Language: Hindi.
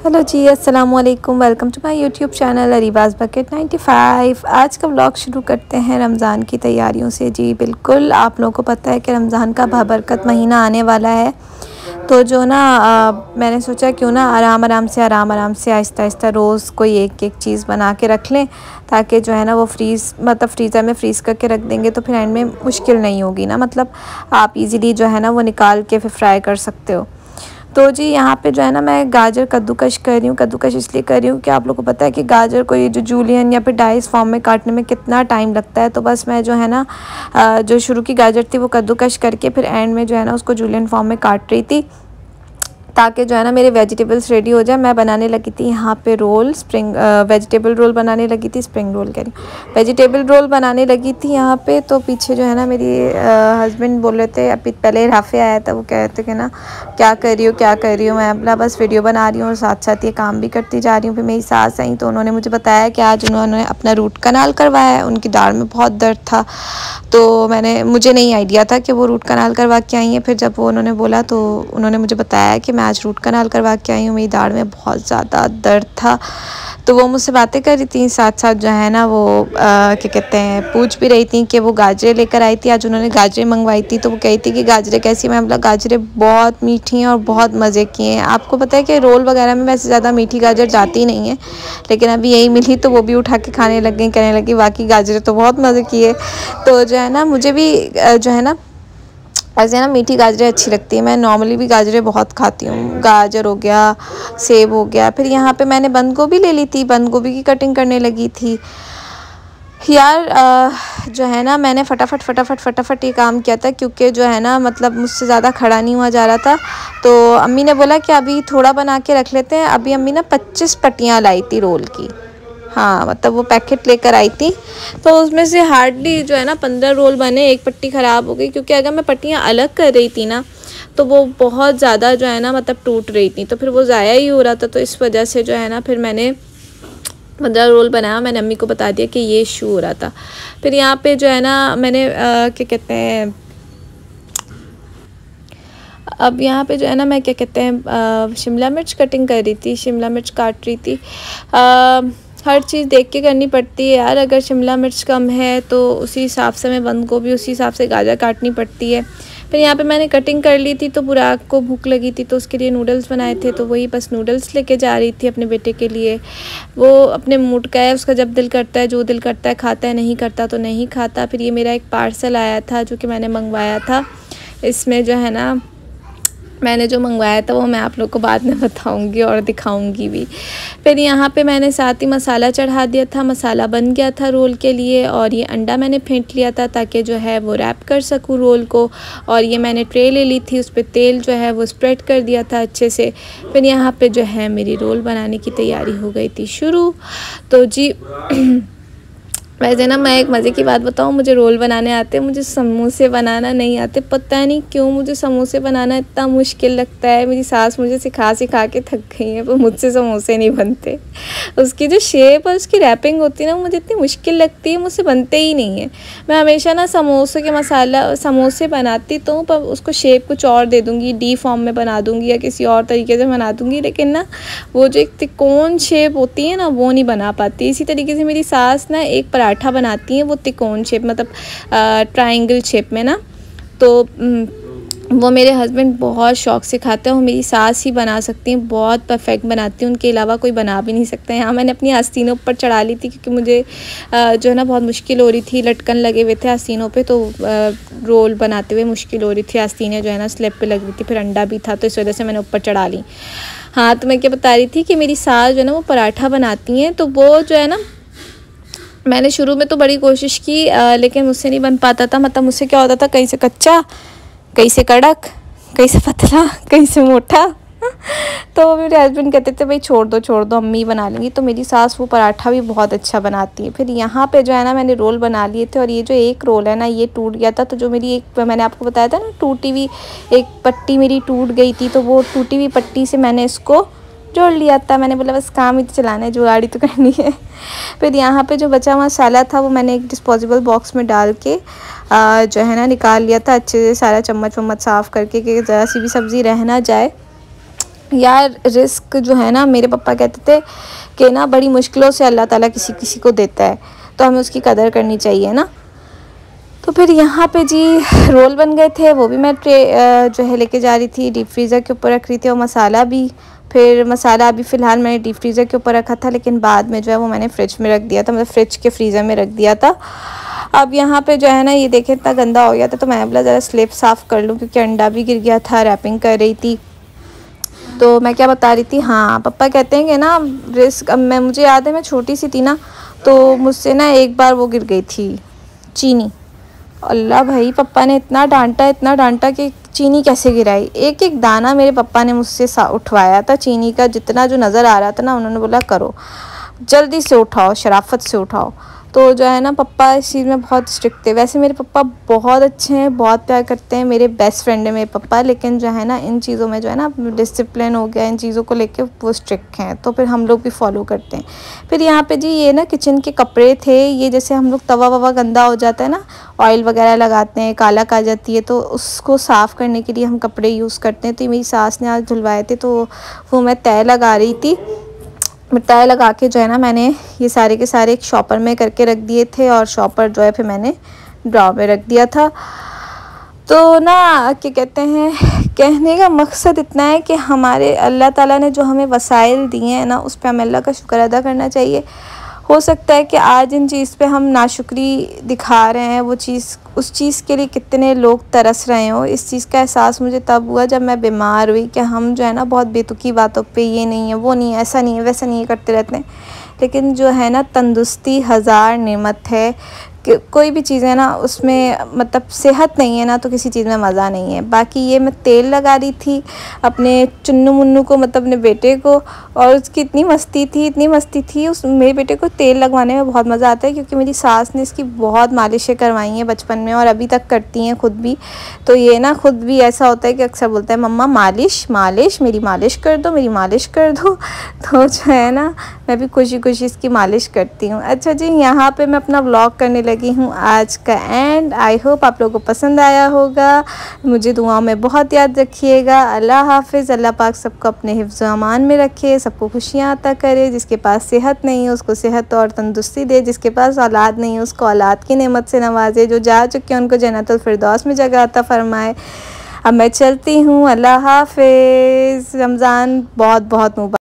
हेलो जी, अस्सलाम वालेकुम। Welcome to my YouTube channel Areeba's bucket 95। आज का व्लॉग शुरू करते हैं रमज़ान की तैयारियों से। जी बिल्कुल, आप लोगों को पता है कि रमज़ान का बाबरकत महीना आने वाला है, तो जो ना मैंने सोचा क्यों ना आराम आराम से आहिस्ता आहिस्ता रोज़ कोई एक एक चीज़ बना के रख लें, ताकि जो है ना वो फ्रीज़र में फ्रीज़ करके रख देंगे तो फिर एंड में मुश्किल नहीं होगी ना। मतलब आप इजीली जो है ना वो निकाल के फिर फ्राई कर सकते हो। तो जी यहाँ पे जो है ना मैं गाजर कद्दूकश कर रही हूँ। कद्दूकश इसलिए कर रही हूँ कि आप लोगों को पता है कि गाजर को ये जो जूलियन या फिर डाइस फॉर्म में काटने में कितना टाइम लगता है। तो बस मैं जो है ना जो शुरू की गाजर थी वो कद्दूकश करके फिर एंड में जो है ना उसको जूलियन फॉर्म में काट रही थी, ताकि जो है ना मेरे वेजिटेबल्स रेडी हो जाए। मैं बनाने लगी थी यहाँ पे रोल, वेजिटेबल रोल बनाने लगी थी, स्प्रिंग रोल कह रही हूँ, वेजिटेबल रोल बनाने लगी थी यहाँ पे। तो पीछे जो है ना मेरी हस्बैंड बोल रहे थे, अभी पहले राफे आया था, वो कह रहे थे कि ना क्या कर रही हो। मैं अपना बस वीडियो बना रही हूँ और साथ साथ ये काम भी करती जा रही हूँ। फिर मेरी सास आई तो उन्होंने मुझे बताया कि आज उन्होंने अपना रूट कनाल करवाया है, उनकी दाढ़ में बहुत दर्द था। तो मुझे नहीं आइडिया था कि वो रूट कनाल करवा के आई हैं। फिर जब वो उन्होंने बोला तो उन्होंने मुझे बताया कि मैं आज रूट कनाल करवा के आई हूँ, मेरी दाढ़ में बहुत ज़्यादा दर्द था। तो वो मुझसे बातें कर रही थी, साथ साथ जो है ना वो क्या कहते हैं पूछ भी रही थी कि वो गाजरें लेकर आई थी। आज उन्होंने गाजरें मंगवाई थी, तो वो कही थी कि गाजरें कैसी। मैं बोला गाजरें बहुत मीठी हैं और बहुत मज़े की हैं। आपको पता है कि रोल वगैरह में वैसे ज़्यादा मीठी गाजर जाती नहीं है, लेकिन अभी यही मिली तो वो भी उठा के खाने लग गई, कहने लगी वाकई गाजरें तो बहुत मज़े की है। तो जो है ना मुझे भी जो है ना ऐसे ना मीठी गाजरें अच्छी लगती है। मैं नॉर्मली भी गाजरें बहुत खाती हूँ, गाजर हो गया, सेब हो गया। फिर यहाँ पे मैंने बंद गोभी ले ली थी, बंद गोभी की कटिंग करने लगी थी यार। जो है ना मैंने फटाफट ये काम किया था, क्योंकि जो है ना मतलब मुझसे ज़्यादा खड़ा नहीं हुआ जा रहा था। तो अम्मी ने बोला कि अभी थोड़ा बना के रख लेते हैं। अभी अम्मी ना 25 पट्टियाँ लाई थी रोल की, हाँ मतलब वो पैकेट लेकर आई थी। तो उसमें से हार्डली जो है ना 15 रोल बने, एक पट्टी ख़राब हो गई, क्योंकि अगर मैं पट्टियाँ अलग कर रही थी ना तो वो बहुत ज़्यादा जो है ना मतलब टूट रही थी, तो फिर वो ज़ाया ही हो रहा था। तो इस वजह से जो है ना फिर मैंने 15 रोल बनाया। मैंने अम्मी को बता दिया कि ये इशू हो रहा था। फिर यहाँ पे जो है ना मैंने क्या कहते हैं अब यहाँ पे जो है ना मैं क्या कहते हैं शिमला मिर्च कटिंग कर रही थी, शिमला मिर्च काट रही थी। हर चीज़ देख के करनी पड़ती है यार। अगर शिमला मिर्च कम है तो उसी हिसाब से मैं बंद गोभी, उसी हिसाब से गाजर काटनी पड़ती है। फिर यहाँ पे मैंने कटिंग कर ली थी, तो बुराक को भूख लगी थी तो उसके लिए नूडल्स बनाए थे, तो वही बस नूडल्स लेके जा रही थी अपने बेटे के लिए। वो अपने मूड का है, उसका जब दिल करता है, जो दिल करता है खाता है, नहीं करता तो नहीं खाता। फिर ये मेरा एक पार्सल आया था जो कि मैंने मंगवाया था। इसमें जो है ना मैंने जो मंगवाया था वो मैं आप लोग को बाद में बताऊंगी और दिखाऊंगी भी। फिर यहाँ पे मैंने साथ ही मसाला चढ़ा दिया था, मसाला बन गया था रोल के लिए। और ये अंडा मैंने फेंट लिया था ताकि जो है वो रैप कर सकूँ रोल को। और ये मैंने ट्रे ले ली थी, उस पर तेल जो है वो स्प्रेड कर दिया था अच्छे से। फिर यहाँ पे जो है मेरी रोल बनाने की तैयारी हो गई थी शुरू। तो जी वैसे ना मैं एक मज़े की बात बताऊँ, मुझे रोल बनाने आते, मुझे समोसे बनाना नहीं आते। पता नहीं क्यों मुझे समोसे बनाना इतना मुश्किल लगता है। मेरी सास मुझे सिखा के थक गई है, पर मुझसे समोसे नहीं बनते। उसकी जो शेप और उसकी रैपिंग होती है ना मुझे इतनी मुश्किल लगती है, मुझसे बनते ही नहीं है। मैं हमेशा ना समोसे बनाती तो पर उसको शेप कुछ और दे दूँगी, डी फॉर्म में बना दूँगी या किसी और तरीके से बना दूँगी, लेकिन ना वो जो एक त्रिकोण शेप होती है ना वो नहीं बना पाती। इसी तरीके से मेरी सास ना एक पराठा बनाती हैं, वो त्रिकोण शेप मतलब ट्रायंगल शेप में ना, तो वो मेरे हस्बैंड बहुत शौक़ से खाते हैं। वो मेरी सास ही बना सकती हैं, बहुत परफेक्ट बनाती हैं, उनके अलावा कोई बना भी नहीं सकता है। यहाँ मैंने अपनी आस्तीनों पर चढ़ा ली थी, क्योंकि मुझे जो है ना बहुत मुश्किल हो रही थी, लटकन लगे हुए थे आस्तीनों पे, तो रोल बनाते हुए मुश्किल हो रही थी। आस्तीनें जो है ना स्लैब पे लग रही थी, फिर अंडा भी था, तो इस वजह से मैंने ऊपर चढ़ा ली। हाँ तो मैं क्या बता रही थी कि मेरी सास जो है ना वो पराठा बनाती हैं, तो वो जो है ना मैंने शुरू में तो बड़ी कोशिश की, लेकिन मुझसे नहीं बन पाता था। मतलब मुझसे क्या होता था, कहीं से कच्चा, कहीं से कड़क, कहीं से पतला, कहीं से मोटा। तो मेरे हस्बैंड कहते थे भाई छोड़ दो अम्मी बना लेंगी। तो मेरी सास वो पराठा भी बहुत अच्छा बनाती है। फिर यहाँ पे जो है ना मैंने रोल बना लिए थे, और ये जो एक रोल है ना ये टूट गया था। तो जो मेरी एक मैंने आपको बताया था ना टूटी हुई एक पट्टी मेरी टूट गई थी, तो वो टूटी हुई पट्टी से मैंने इसको जोड़ लिया था। मैंने बोला बस काम ही तो चलाना है, जुगाड़ी तो करनी है। फिर यहाँ पे जो बचा मसाला था वो मैंने एक डिस्पोजेबल बॉक्स में डाल के जो है ना निकाल लिया था अच्छे से, सारा चम्मच वम्मच साफ़ करके कि ज़रा सी भी सब्ज़ी रह ना जाए। यार रिस्क जो है ना, मेरे पापा कहते थे कि ना बड़ी मुश्किलों से अल्लाह ताला किसी किसी को देता है, तो हमें उसकी कदर करनी चाहिए ना। तो फिर यहाँ पे जी रोल बन गए थे, वो भी मैं ट्रे जो है लेके जा रही थी, डीप फ्रीज़र के ऊपर रख रही थी। और मसाला भी, फिर मसाला अभी फ़िलहाल मैंने डीप फ्रीज़र के ऊपर रखा था, लेकिन बाद में जो है वो मैंने फ्रिज में रख दिया था, मतलब फ्रिज के फ्रीज़र में रख दिया था। अब यहाँ पे जो है ना ये देखें इतना गंदा हो गया था, तो मैं बोला ज़रा स्लेब साफ़ कर लूँ, क्योंकि अंडा भी गिर गया था, रैपिंग कर रही थी। तो मैं क्या बता रही थी, हाँ पापा कहते हैं कि ना रिस्क, अब मैं, मुझे याद है मैं छोटी सी थी ना, तो मुझसे ना एक बार वो गिर गई थी चीनी। अल्लाह भाई, पापा ने इतना डांटा कि चीनी कैसे गिराई। एक एक दाना मेरे पापा ने मुझसे उठवाया था चीनी का, जितना जो नज़र आ रहा था ना, उन्होंने बोला करो जल्दी से उठाओ, शराफत से उठाओ। तो जो है ना पापा इस चीज़ में बहुत स्ट्रिक्ट थे। वैसे मेरे पापा बहुत अच्छे हैं, बहुत प्यार करते हैं, मेरे बेस्ट फ्रेंड है मेरे पापा, लेकिन जो है ना इन चीज़ों में जो है ना डिसिप्लिन हो गया, इन चीज़ों को लेके वो स्ट्रिक्ट हैं, तो फिर हम लोग भी फॉलो करते हैं। फिर यहाँ पे जी ये ना किचन के कपड़े थे, ये जैसे हम लोग तवा ववा गंदा हो जाता है ना, ऑयल वगैरह लगाते हैं, काला आ जाती है, तो उसको साफ़ करने के लिए हम कपड़े यूज़ करते हैं। तो मेरी सास ने आज धुलवाए थे, तो वो मैं तय लगा रही थी। तय लगा के जो है ना मैंने ये सारे के सारे एक शॉपर में करके रख दिए थे, और शॉपर जो है फिर मैंने ड्रॉ में रख दिया था। तो ना क्या कहते हैं, कहने का मकसद इतना है कि हमारे अल्लाह ताला ने जो हमें वसाइल दिए हैं ना, उस पर हमें अल्लाह का शुक्र अदा करना चाहिए। हो सकता है कि आज इन चीज़ पे हम नाशुक्री दिखा रहे हैं, वो चीज़, उस चीज़ के लिए कितने लोग तरस रहे हो। इस चीज़ का एहसास मुझे तब हुआ जब मैं बीमार हुई, कि हम जो है ना बहुत बेतुकी बातों पे, ये नहीं है, वो नहीं है, ऐसा नहीं है, वैसा नहीं है करते रहते हैं। लेकिन जो है ना तंदुरुस्ती हज़ार नेमत है, कि कोई भी चीज़ है ना उसमें, मतलब सेहत नहीं है ना तो किसी चीज़ में मज़ा नहीं है। बाकी ये मैं तेल लगा रही थी अपने चुन्नू मुन्नू को, मतलब अपने बेटे को, और उसकी इतनी मस्ती थी उस मेरे बेटे को तेल लगवाने में बहुत मज़ा आता है, क्योंकि मेरी सास ने इसकी बहुत मालिशें करवाई हैं बचपन में, और अभी तक करती हैं खुद भी। तो ये ना खुद भी ऐसा होता है कि अक्सर बोलता है मम्मा मालिश मालिश, मेरी मालिश कर दो, मेरी मालिश कर दो। तो जो है ना मैं भी खुशी खुशी इसकी मालिश करती हूँ। अच्छा जी, यहाँ पे मैं अपना व्लॉग करने लगी हूँ आज का एंड। आई होप आप लोगों को पसंद आया होगा। मुझे दुआओं में बहुत याद रखिएगा। अल्लाह हाफिज़। अल्लाह पाक सबको अपने हिफ्ज़ व अमान में रखे, सबको खुशियाँ अता करे। जिसके पास सेहत नहीं है उसको सेहत और तंदुरुस्ती दे, जिसके पास औलाद नहीं है उसको औलाद की नेमत से नवाजे, जो जा चुके हैं उनको जन्नतुल फिरदौस में जगह अता फरमाए। अब मैं चलती हूँ, अल्लाह हाफिज़। रमज़ान बहुत बहुत मुबारक।